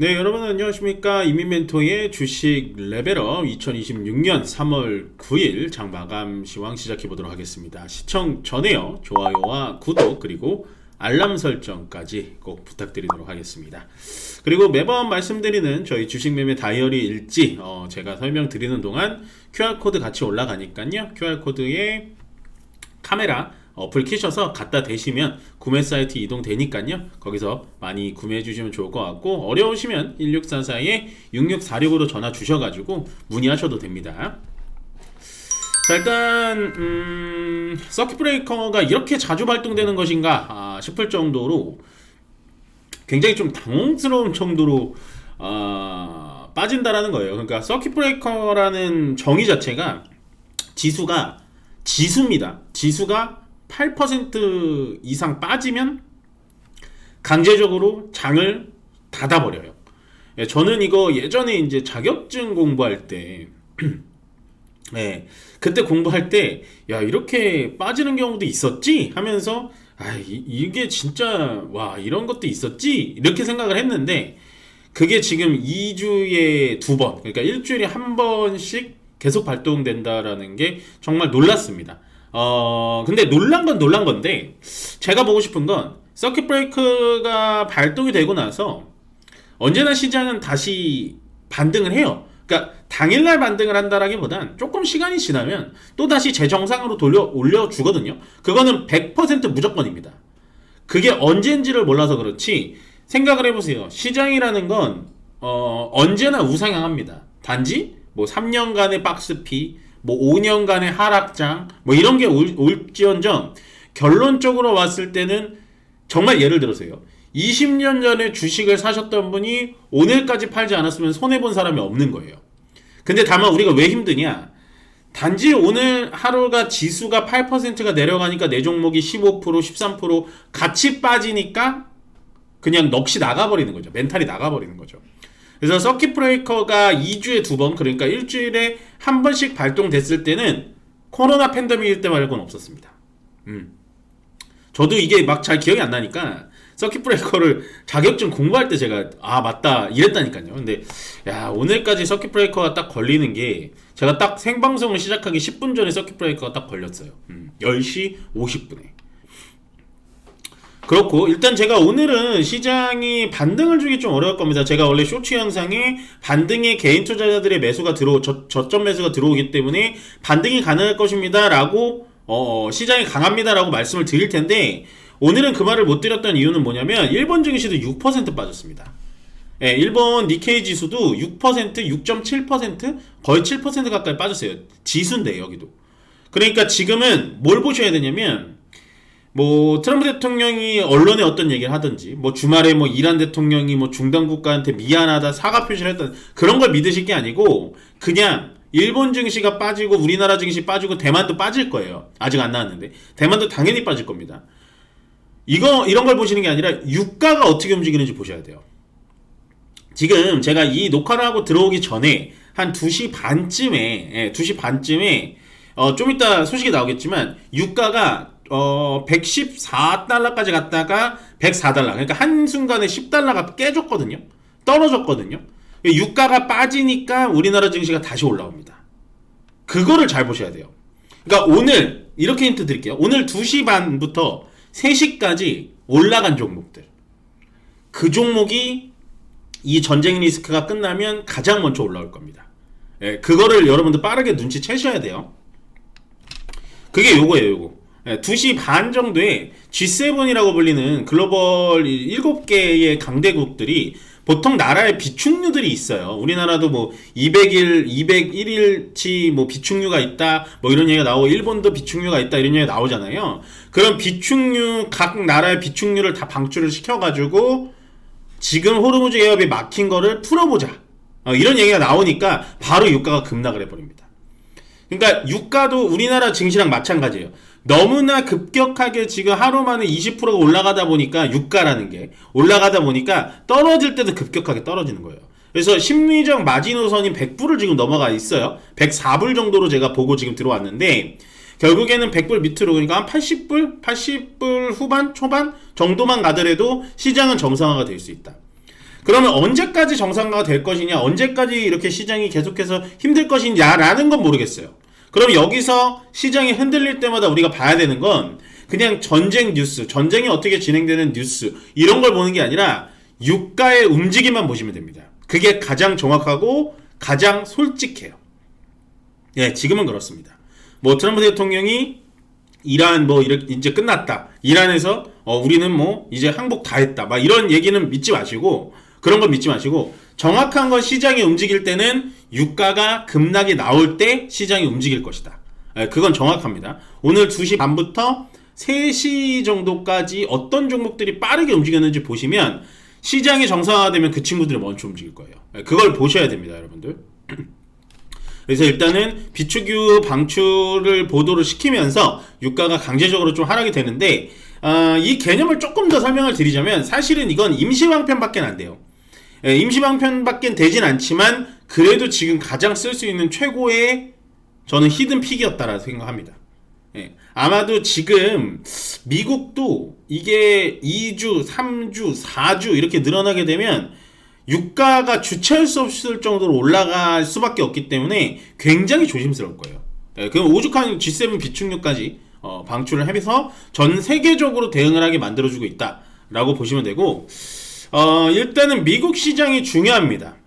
네, 여러분 안녕하십니까? 이민멘토의 주식 레벨업 2026년 3월 9일 장마감 시황 시작해 보도록 하겠습니다. 시청 전에요. 좋아요와 구독 그리고 알람 설정까지 꼭 부탁드리도록 하겠습니다. 그리고 매번 말씀드리는 저희 주식 매매 다이어리 일지 제가 설명드리는 동안 QR코드 같이 올라가니까요. QR코드에 카메라 어플 키셔서 갖다 대시면 구매 사이트 이동되니까요. 거기서 많이 구매해 주시면 좋을 것 같고, 어려우시면 1644-6646으로 전화 주셔가지고 문의하셔도 됩니다. 자, 일단 서킷 브레이커가 이렇게 자주 발동되는 것인가 싶을 정도로 굉장히 좀 당혹스러운 정도로 빠진다라는 거예요. 그러니까 서킷 브레이커라는 정의 자체가 지수입니다. 지수가 8% 이상 빠지면 강제적으로 장을 닫아버려요. 저는 이거 예전에 이제 자격증 공부할 때 그때 공부할 때 야, 이렇게 빠지는 경우도 있었지 하면서 이게 진짜 와, 이런 것도 있었지 이렇게 생각을 했는데, 그게 지금 2주에 2번, 그러니까 일주일에 한 번씩 계속 발동된다라는 게 정말 놀랐습니다. 근데 놀란 건데, 제가 보고 싶은 건 서킷 브레이크가 발동이 되고 나서 언제나 시장은 다시 반등을 해요. 그러니까 당일날 반등을 한다라기보단 조금 시간이 지나면 또 다시 재정상으로 올려주거든요. 그거는 100% 무조건입니다. 그게 언제인지를 몰라서 그렇지, 생각을 해보세요. 시장이라는 건 언제나 우상향합니다. 단지 뭐 3년간의 박스피, 뭐 5년간의 하락장, 뭐 이런 게 올지언정 결론적으로 왔을 때는, 정말 예를 들어서요, 20년 전에 주식을 사셨던 분이 오늘까지 팔지 않았으면 손해본 사람이 없는 거예요. 근데 다만 우리가 왜 힘드냐, 단지 오늘 하루가 지수가 8%가 내려가니까 내 종목이 15%, 13% 같이 빠지니까 그냥 넋이 나가버리는 거죠. 멘탈이 나가버리는 거죠. 그래서 서킷 브레이커가 2주에 2번, 그러니까 일주일에 한 번씩 발동됐을 때는 코로나 팬데믹일 때 말고는 없었습니다. 저도 이게 막 잘 기억이 안 나니까 서킷 브레이커를 자격증 공부할 때 제가 맞다 이랬다니까요. 근데 야, 오늘까지 서킷 브레이커가 딱 걸리는 게, 제가 딱 생방송을 시작하기 10분 전에 서킷 브레이커가 딱 걸렸어요. 10시 50분에. 그렇고, 일단 제가 오늘은 시장이 반등을 주기 좀 어려울 겁니다. 제가 원래 쇼츠 영상에 반등에 개인 투자자들의 매수가 저점 매수가 들어오기 때문에 반등이 가능할 것입니다 라고 시장이 강합니다 라고 말씀을 드릴 텐데, 오늘은 그 말을 못 드렸던 이유는 뭐냐면, 일본 증시도 6% 빠졌습니다. 일본 니케이 지수도 6%, 6.7%, 거의 7% 가까이 빠졌어요. 지수인데 여기도. 그러니까 지금은 뭘 보셔야 되냐면, 뭐 트럼프 대통령이 언론에 어떤 얘기를 하든지, 뭐 주말에 뭐 이란 대통령이 뭐 중동 국가한테 미안하다 사과 표시를 했던 그런 걸 믿으실 게 아니고, 그냥 일본 증시가 빠지고 우리나라 증시 빠지고 대만도 빠질 거예요. 아직 안 나왔는데 대만도 당연히 빠질 겁니다. 이런 걸 보시는 게 아니라 유가가 어떻게 움직이는지 보셔야 돼요. 지금 제가 이 녹화를 하고 들어오기 전에 한 2시 반쯤에 좀 이따 소식이 나오겠지만, 유가가 114달러까지 갔다가 104달러, 그러니까 한순간에 10달러가 깨졌거든요. 떨어졌거든요. 유가가 빠지니까 우리나라 증시가 다시 올라옵니다. 그거를 잘 보셔야 돼요. 그러니까 오늘 이렇게 힌트 드릴게요. 오늘 2시 반부터 3시까지 올라간 종목들, 그 종목이 이 전쟁 리스크가 끝나면 가장 먼저 올라올 겁니다. 그거를 여러분들 빠르게 눈치채셔야 돼요. 그게 요거예요. 2시 반 정도에 G7이라고 불리는 글로벌 7개의 강대국들이, 보통 나라의 비축류들이 있어요. 우리나라도 뭐 201일치 뭐 비축류가 있다, 뭐 이런 얘기가 나오고, 일본도 비축류가 있다 이런 얘기가 나오잖아요. 그런 비축류, 각 나라의 비축류를 다 방출을 시켜가지고 지금 호르무즈 해협이 막힌 거를 풀어보자, 이런 얘기가 나오니까 바로 유가가 급락을 해버립니다. 그러니까 유가도 우리나라 증시랑 마찬가지예요. 너무나 급격하게 지금 하루 만에 20%가 올라가다 보니까, 유가라는 게 올라가다 보니까 떨어질 때도 급격하게 떨어지는 거예요. 그래서 심리적 마지노선인 100불을 지금 넘어가 있어요. 104불 정도로 제가 보고 지금 들어왔는데, 결국에는 100불 밑으로, 그러니까 한 80불 후반 초반 정도만 가더라도 시장은 정상화가 될 수 있다. 그러면 언제까지 정상화가 될 것이냐, 언제까지 이렇게 시장이 계속해서 힘들 것이냐라는 건 모르겠어요. 그럼 여기서 시장이 흔들릴 때마다 우리가 봐야 되는 건 그냥 전쟁 뉴스, 전쟁이 어떻게 진행되는 뉴스 이런 걸 보는 게 아니라 유가의 움직임만 보시면 됩니다. 그게 가장 정확하고 가장 솔직해요. 예, 지금은 그렇습니다. 뭐 트럼프 대통령이 이란 뭐 이렇게 이제 끝났다. 이란에서 우리는 뭐 이제 항복 다 했다. 막 이런 얘기는 믿지 마시고, 그런 거 믿지 마시고, 정확한 건 시장이 움직일 때는 유가가 급락이 나올 때 시장이 움직일 것이다. 예, 그건 정확합니다. 오늘 2시 반부터 3시 정도까지 어떤 종목들이 빠르게 움직였는지 보시면 시장이 정상화되면 그 친구들이 먼저 움직일 거예요. 예, 그걸 보셔야 됩니다, 여러분들. 그래서 일단은 비축유 방출을 보도를 시키면서 유가가 강제적으로 좀 하락이 되는데, 이 개념을 조금 더 설명을 드리자면 사실은 이건 임시방편밖에 안 돼요. 예, 임시방편밖에 되진 않지만 그래도 지금 가장 쓸 수 있는 최고의 저는 히든픽이었다라고 생각합니다. 예, 아마도 지금 미국도 이게 2주, 3주, 4주 이렇게 늘어나게 되면 유가가 주체할 수 없을 정도로 올라갈 수밖에 없기 때문에 굉장히 조심스러울 거예요. 예, 그럼 오죽한 G7 비축유까지 방출을 하면서 전 세계적으로 대응을 하게 만들어주고 있다라고 보시면 되고, 일단은 미국 시장이 중요합니다.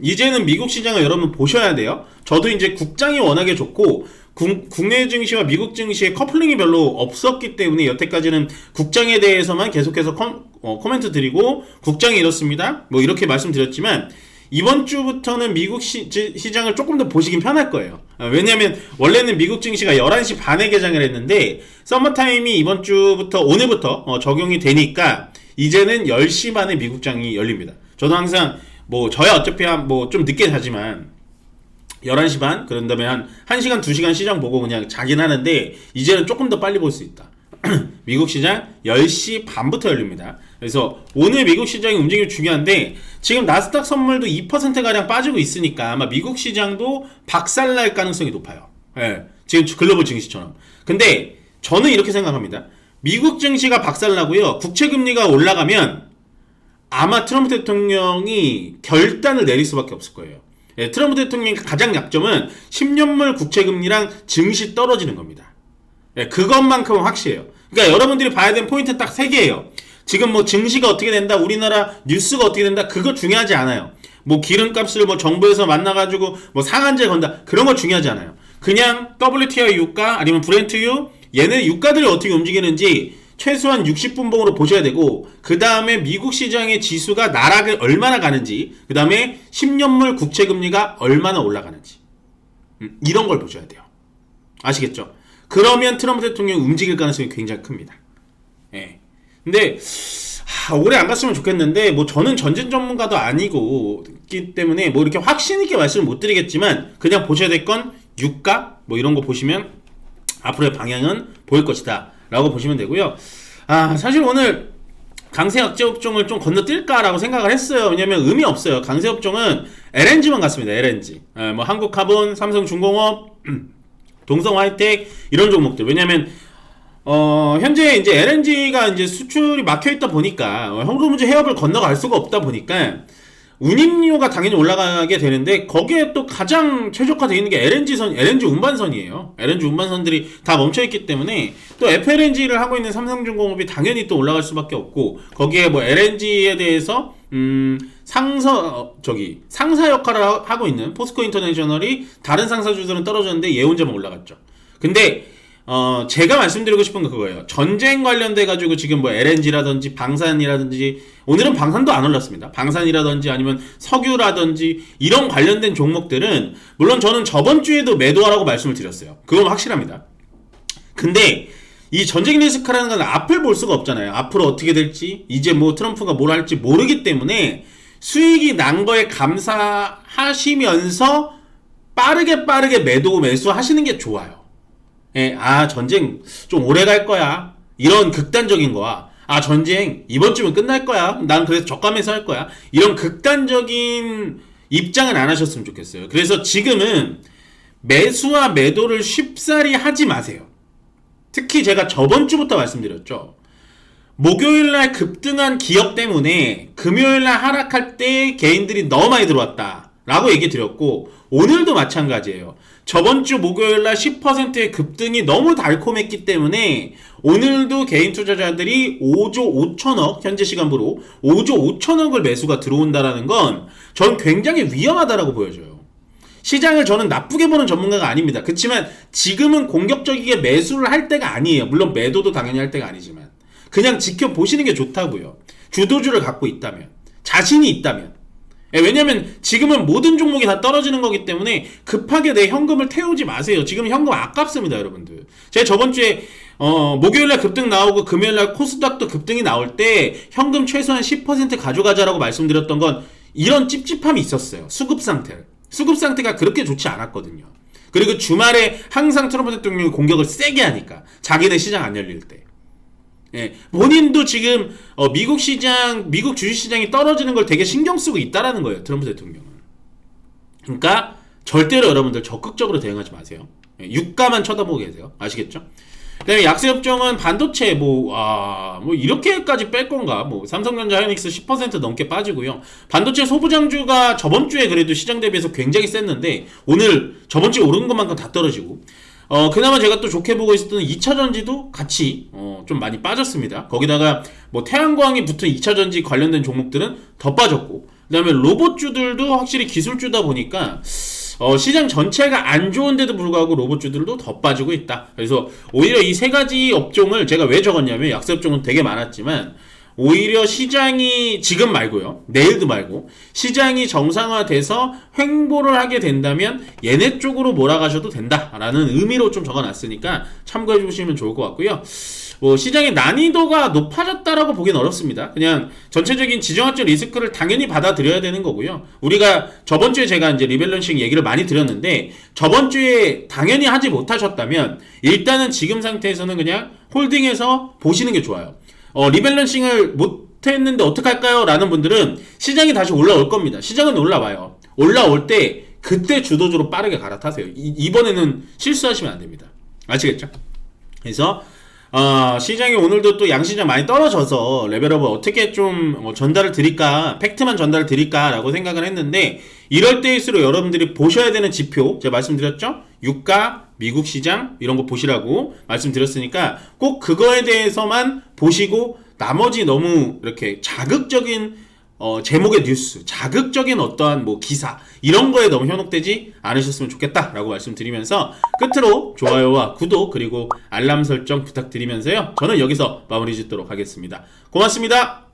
이제는 미국 시장을 여러분 보셔야 돼요. 저도 이제 국장이 워낙에 좋고 국내 증시와 미국 증시의 커플링이 별로 없었기 때문에 여태까지는 국장에 대해서만 계속해서 코멘트 드리고 국장이 이렇습니다 뭐 이렇게 말씀드렸지만, 이번 주부터는 미국 시장을 조금 더 보시긴 편할 거예요. 왜냐면 원래는 미국 증시가 11시 반에 개장을 했는데 서머타임이 이번 주부터 오늘부터 적용이 되니까 이제는 10시 반에 미국장이 열립니다. 저도 항상 뭐 저야 어차피 뭐 좀 늦게 자지만 11시 반, 그런 다음에 한 1시간, 2시간 시장 보고 그냥 자긴 하는데 이제는 조금 더 빨리 볼 수 있다. 미국 시장 10시 반부터 열립니다. 그래서 오늘 미국 시장의 움직임이 중요한데 지금 나스닥 선물도 2%가량 빠지고 있으니까 아마 미국 시장도 박살날 가능성이 높아요. 예, 지금 글로벌 증시처럼. 근데 저는 이렇게 생각합니다. 미국 증시가 박살나고요, 국채금리가 올라가면 아마 트럼프 대통령이 결단을 내릴 수밖에 없을 거예요. 예, 트럼프 대통령의 가장 약점은 10년물 국채금리랑 증시 떨어지는 겁니다. 예, 그것만큼은 확실해요. 그러니까 여러분들이 봐야 되는 포인트는 딱 3개예요. 지금 뭐 증시가 어떻게 된다, 우리나라 뉴스가 어떻게 된다, 그거 중요하지 않아요. 뭐 기름값을 뭐 정부에서 만나가지고 뭐 상한제 건다, 그런 거 중요하지 않아요. 그냥 WTI 유가 아니면 브렌트유, 얘네 유가들이 어떻게 움직이는지 최소한 60분봉으로 보셔야 되고, 그 다음에 미국 시장의 지수가 나락을 얼마나 가는지, 그 다음에 10년물 국채금리가 얼마나 올라가는지, 이런 걸 보셔야 돼요. 아시겠죠? 그러면 트럼프 대통령이 움직일 가능성이 굉장히 큽니다. 예. 근데 오래 안 갔으면 좋겠는데 뭐 저는 전쟁 전문가도 아니고 기 때문에 뭐 이렇게 확신 있게 말씀을 못 드리겠지만 그냥 보셔야 될 건 유가 뭐 이런 거 보시면 앞으로의 방향은 보일 것이다 라고 보시면 되고요. 사실 오늘 강세 악재 업종을 좀 건너뛸까라고 생각을 했어요. 왜냐면 의미 없어요. 강세 업종은 LNG만 갔습니다. LNG. 뭐 한국카본, 삼성중공업, 동성하이텍 이런 종목들. 왜냐면 현재 이제 LNG가 이제 수출이 막혀 있다 보니까 호르무즈 해협을 건너갈 수가 없다 보니까 운임료가 당연히 올라가게 되는데 거기에 또 가장 최적화되어 있는 게 LNG 운반선이에요. LNG 운반선들이 다 멈춰있기 때문에 또 FLNG를 하고 있는 삼성중공업이 당연히 또 올라갈 수밖에 없고, 거기에 뭐 LNG에 대해서 상사 역할을 하고 있는 포스코 인터내셔널이 다른 상사주들은 떨어졌는데 얘 혼자만 올라갔죠. 근데 제가 말씀드리고 싶은 건 그거예요. 전쟁 관련돼 가지고 지금 뭐 LNG라든지 방산이라든지, 오늘은 방산도 안 올랐습니다. 방산이라든지 아니면 석유라든지 이런 관련된 종목들은 물론 저는 저번 주에도 매도하라고 말씀을 드렸어요. 그건 확실합니다. 근데 이 전쟁 리스크라는 건 앞을 볼 수가 없잖아요. 앞으로 어떻게 될지, 이제 뭐 트럼프가 뭘 할지 모르기 때문에 수익이 난 거에 감사하시면서 빠르게 매수 하시는 게 좋아요. 예, 전쟁 좀 오래 갈 거야, 이런 극단적인 거야, 전쟁 이번 주면 끝날 거야, 난 그래서 저가매수 할 거야, 이런 극단적인 입장은 안 하셨으면 좋겠어요. 그래서 지금은 매수와 매도를 쉽사리 하지 마세요. 특히 제가 저번 주부터 말씀드렸죠. 목요일날 급등한 기업 때문에 금요일날 하락할 때 개인들이 너무 많이 들어왔다 라고 얘기 드렸고, 오늘도 마찬가지예요. 저번주 목요일날 10%의 급등이 너무 달콤했기 때문에 오늘도 개인 투자자들이 5조 5천억, 현재 시간으로 5조 5천억을 매수가 들어온다라는 건 전 굉장히 위험하다라고 보여져요. 시장을 저는 나쁘게 보는 전문가가 아닙니다. 그렇지만 지금은 공격적이게 매수를 할 때가 아니에요. 물론 매도도 당연히 할 때가 아니지만 그냥 지켜보시는 게 좋다고요. 주도주를 갖고 있다면, 자신이 있다면. 왜냐면 지금은 모든 종목이 다 떨어지는 거기 때문에 급하게 내 현금을 태우지 마세요. 지금 현금 아깝습니다, 여러분들. 제가 저번주에 목요일날 급등 나오고 금요일날 코스닥도 급등이 나올 때 현금 최소한 10% 가져가자라고 말씀드렸던 건 이런 찝찝함이 있었어요. 수급 상태가 그렇게 좋지 않았거든요. 그리고 주말에 항상 트럼프 대통령이 공격을 세게 하니까, 자기네 시장 안 열릴 때. 예, 본인도 지금 미국 주식시장이 떨어지는 걸 되게 신경 쓰고 있다라는 거예요, 트럼프 대통령은. 그러니까 절대로 여러분들 적극적으로 대응하지 마세요. 예, 유가만 쳐다보고 계세요. 아시겠죠? 그다음에 약세협정은 반도체 뭐 이렇게까지 뺄 건가? 뭐 삼성전자, 하이닉스 10% 넘게 빠지고요. 반도체 소부장주가 저번 주에 그래도 시장 대비해서 굉장히 셌는데 오늘 저번 주에 오른 것만큼 다 떨어지고. 그나마 제가 또 좋게 보고 있었던 2차전지도 같이 좀 많이 빠졌습니다. 거기다가 뭐 태양광이 붙은 2차전지 관련된 종목들은 더 빠졌고, 그 다음에 로봇주들도 확실히 기술주다 보니까 시장 전체가 안 좋은데도 불구하고 로봇주들도 더 빠지고 있다. 그래서 오히려 이 세 가지 업종을 제가 왜 적었냐면, 약세업종은 되게 많았지만 오히려 시장이 지금 말고요, 내일도 말고 시장이 정상화돼서 횡보를 하게 된다면 얘네 쪽으로 몰아가셔도 된다라는 의미로 좀 적어놨으니까 참고해 주시면 좋을 것 같고요. 뭐 시장의 난이도가 높아졌다라고 보기는 어렵습니다. 그냥 전체적인 지정학적 리스크를 당연히 받아들여야 되는 거고요. 우리가 저번주에 제가 이제 리밸런싱 얘기를 많이 드렸는데, 저번주에 당연히 하지 못하셨다면 일단은 지금 상태에서는 그냥 홀딩해서 보시는 게 좋아요. 리밸런싱을 못했는데 어떡할까요? 라는 분들은 시장이 다시 올라올 겁니다. 시장은 올라와요. 올라올 때 그때 주도주로 빠르게 갈아타세요. 이번에는 실수하시면 안 됩니다. 아시겠죠? 그래서 시장이 오늘도 또 양시장 많이 떨어져서 레벨업을 어떻게 좀 전달을 드릴까, 팩트만 전달을 드릴까 라고 생각을 했는데, 이럴 때일수록 여러분들이 보셔야 되는 지표 제가 말씀드렸죠? 유가, 미국 시장 이런 거 보시라고 말씀드렸으니까 꼭 그거에 대해서만 보시고, 나머지 너무 이렇게 자극적인 제목의 뉴스, 자극적인 어떠한 뭐 기사 이런 거에 너무 현혹되지 않으셨으면 좋겠다라고 말씀드리면서 끝으로 좋아요와 구독 그리고 알람 설정 부탁드리면서요, 저는 여기서 마무리 짓도록 하겠습니다. 고맙습니다.